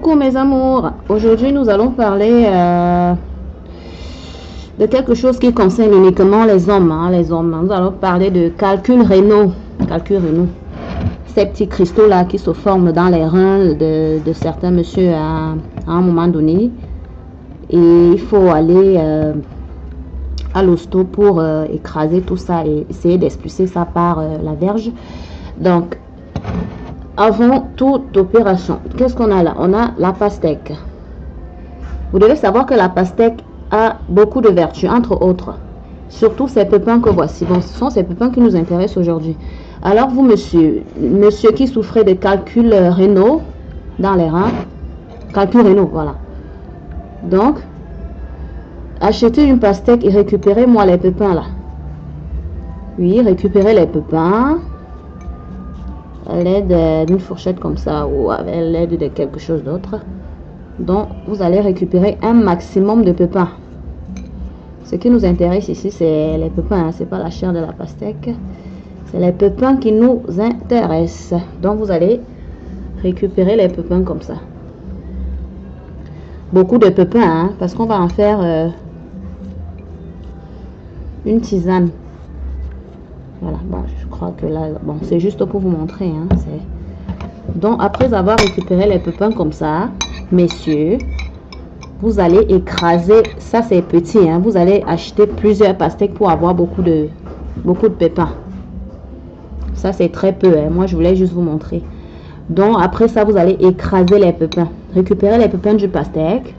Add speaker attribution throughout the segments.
Speaker 1: Coucou mes amours, aujourd'hui nous allons parler de quelque chose qui concerne uniquement les hommes, Nous allons parler de calcul rénal. Ces petits cristaux là qui se forment dans les reins de certains messieurs à un moment donné. Et il faut aller à l'hosto pour écraser tout ça et essayer d'expulser ça par la verge. Donc, avant toute opération, qu'est-ce qu'on a là? On a la pastèque. Vous devez savoir que la pastèque a beaucoup de vertus, entre autres. Surtout ces pépins que voici. Bon, ce sont ces pépins qui nous intéressent aujourd'hui. Alors vous, monsieur qui souffrait de calculs rénaux dans les reins, calculs rénaux, voilà. Donc, achetez une pastèque et récupérez-moi les pépins là. Oui, récupérez les pépins à l'aide d'une fourchette comme ça ou avec l'aide de quelque chose d'autre. Donc, vous allez récupérer un maximum de pépins. Ce qui nous intéresse ici, c'est les pépins, hein, c'est pas la chair de la pastèque. C'est les pépins qui nous intéressent. Donc, vous allez récupérer les pépins comme ça. Beaucoup de pépins, hein, parce qu'on va en faire une tisane. Voilà, bon, je crois que là, bon, c'est juste pour vous montrer. Hein, donc, après avoir récupéré les pépins comme ça, messieurs, vous allez écraser, ça c'est petit, hein, vous allez acheter plusieurs pastèques pour avoir beaucoup de pépins. Ça c'est très peu, hein, moi je voulais juste vous montrer. Donc, après ça, vous allez écraser les pépins. Récupérer les pépins du pastèque,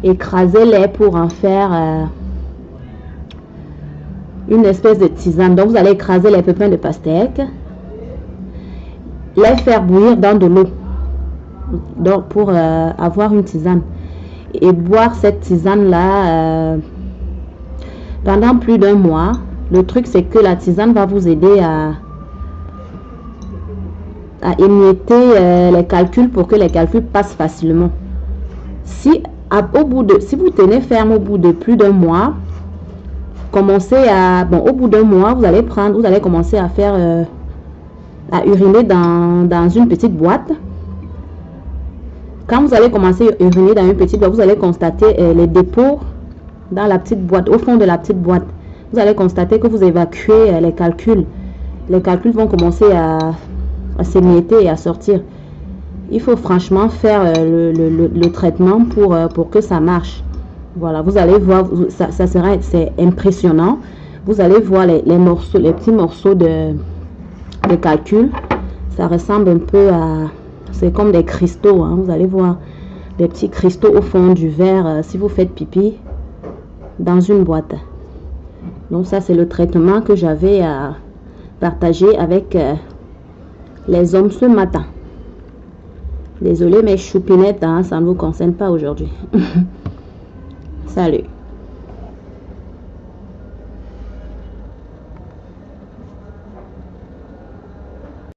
Speaker 1: écraser-les pour en faire une espèce de tisane. Donc, vous allez écraser les pépins de pastèque, les faire bouillir dans de l'eau. Donc, pour avoir une tisane. Et boire cette tisane-là pendant plus d'un mois. Le truc, c'est que la tisane va vous aider à émietter les calculs pour que les calculs passent facilement. Si vous tenez ferme au bout de plus d'un mois, au bout d'un mois, vous allez commencer à faire à uriner dans une petite boîte. Quand vous allez commencer à uriner dans une petite boîte, vous allez constater les dépôts dans la petite boîte, au fond de la petite boîte. Vous allez constater que vous évacuez les calculs. Les calculs vont commencer à s'émietter et à sortir. Il faut franchement faire le traitement pour que ça marche. Voilà, vous allez voir, c'est impressionnant. Vous allez voir les petits morceaux de calcul. Ça ressemble un peu à, c'est comme des cristaux, hein. Vous allez voir des petits cristaux au fond du verre si vous faites pipi dans une boîte. Donc ça, c'est le traitement que j'avais à partager avec les hommes ce matin. Désolée mes choupinettes, hein, ça ne vous concerne pas aujourd'hui. Salut.